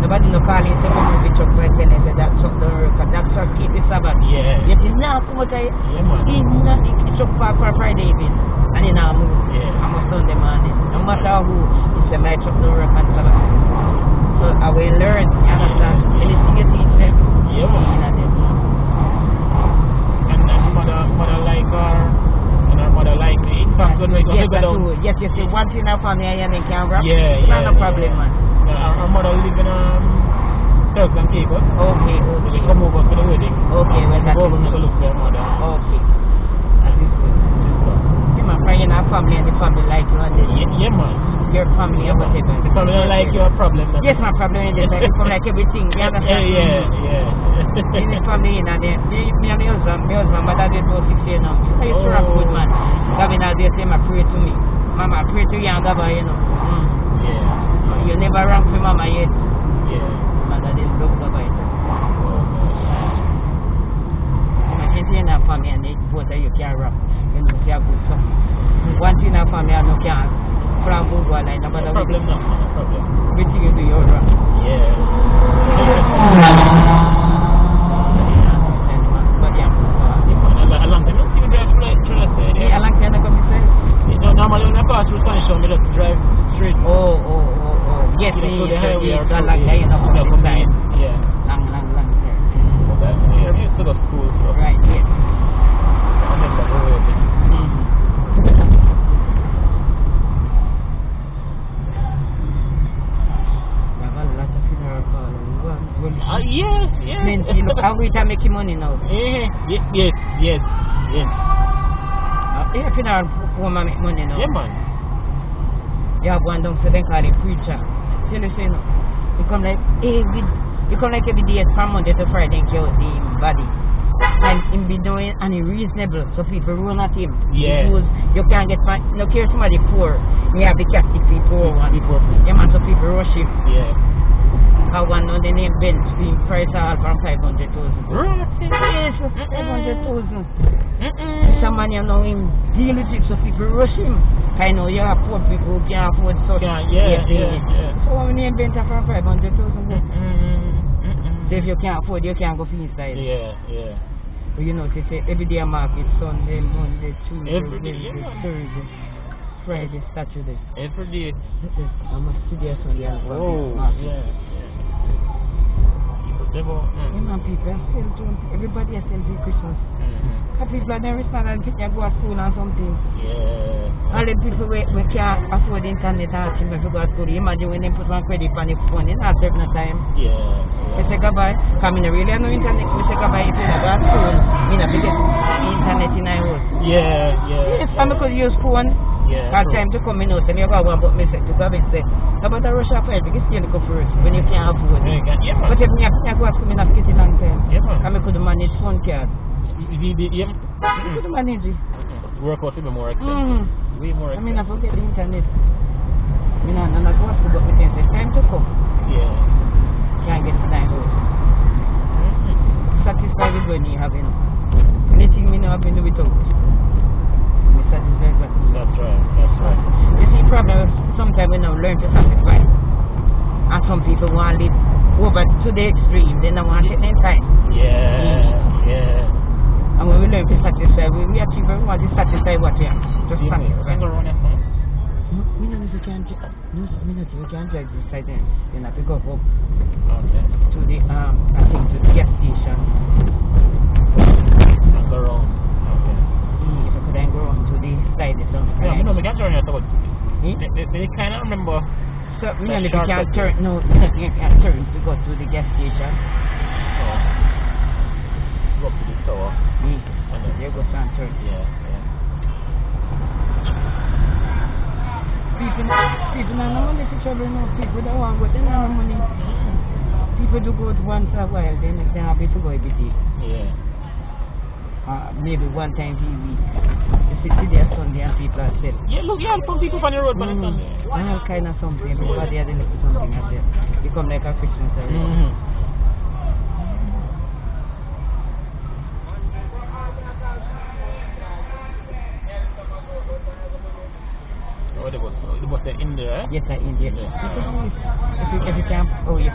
Nobody no call him to come to the truck by telling him that truck don't work. That truck keep the Sabbath. Yeah. Yet he now come out of the truck park for Friday evening. And he now move. Yeah. I'm a Sunday morning. No matter who, he said my truck don't work on Sabbath. So I will learn. You understand? Anything you teach them. Yeah, man. And mother like her. And her mother like me. In fact, when we go down. Yes, you see, one thing I found here and they can't rap. Yeah. No problem, man. Our mother live in Turks and Caicos. Okay. We come over for the wedding. Okay, well that's over to look for her mother. Okay. That is good. See, my friend, you're not family and the family like you and yeah, man. Your family or whatever. The family don't like your problem. Yes, my problem is that they come like everything. You understand? Yeah. In the family, and then me and my husband, but that is about 6 years now. I used to rap good, man. Gavin, as they say, pray to me. Mama, pray to you and Gaba, you know. Yeah. You never rang for Mama yet. Yeah. Mother didn't look Gaba yet. Anything in our family and they both of you can rap. You know, you are good. So, one thing in our family, I know can't. From good one, like, no matter what. No problem. Everything you do, you're rap. Yeah. Normally when I pass through Spanish Town, I just drive straight. Oh. Yes, the highway or long day, yeah. Long. But I used to go to school, so. Right, yes. I never go away. Yes. Means you look how we can make money now. Yes. Yeah, funeral woman make money now. Yeah, man. You have one down, so they call him preacher. You know, say no. He come like every day from Monday to Friday and kill the body. And him be doing and he reasonable, so people run at him. Yeah. Because you can't get no care somebody poor. You have the casket people one. Yeah, man, so people rush him. Yeah. I want to know the name Ben Stream price all from 500,000. Yes, 500,000. Someone you know him deal with it, so people rush him. I know you have poor people who can't afford stuff. Yeah. So when you invent from 500,000, so if you can't afford, you can't go for inside. Yeah. So you know, they say every day market, Sunday, Monday, Tuesday, Wednesday, Thursday, Friday, Saturday. Every day. I must see there Sunday and market. Yeah. People are still doing, everybody is still doing Christmas. People are never respond and think they go to school or something. Yeah. All the people we can't afford the internet asking them to go to school. Imagine when they put one credit on the phone, they not have no time. Yeah. They say goodbye. Come in really no internet. We say goodbye if you go to school. You know, because internet in our house. Yeah. Yes, I could use phone. Yeah. Time to come in out and you go one but me say to go and say about the Russia fire because you go first when you can't afford it. Yeah, but if me have go to me not get it long time. Yeah, man. I could manage phone card. Yeah. Could manage it. Work out to be more expensive. Way more expensive. I mean I forget the internet. Me not go to school but me say time to come. Yeah. Can't get time out. Satisfied with when you have enough. Anything me not have to do without. That's right. You see, problem sometimes we now learn to satisfy. And some people want to live over to the extreme, they don't want to take their time. Yeah. And when we learn to satisfy, we achieve we want to satisfy what we have. Just satisfy. We can't drive this side then. You have to go up to the I think to the gas station. And go around. Then go on to the side of something. No, we can't turn it out. They kind of remember. So, you can't turn, you can't turn to go to the gas station. Go up to the tower. And then you go and turn. Yeah. People don't have money to travel now. People don't want to go, they don't have money. People do go once a while, then they're happy to go every day. Yeah. Maybe one time a week. You see there Sunday and people are still. Yeah, look, some people on the road on Sunday. All kind of something. Everybody has a little something out there. Become like a Christmas already. Oh, they was in there, eh? Yes, in there. If you can, you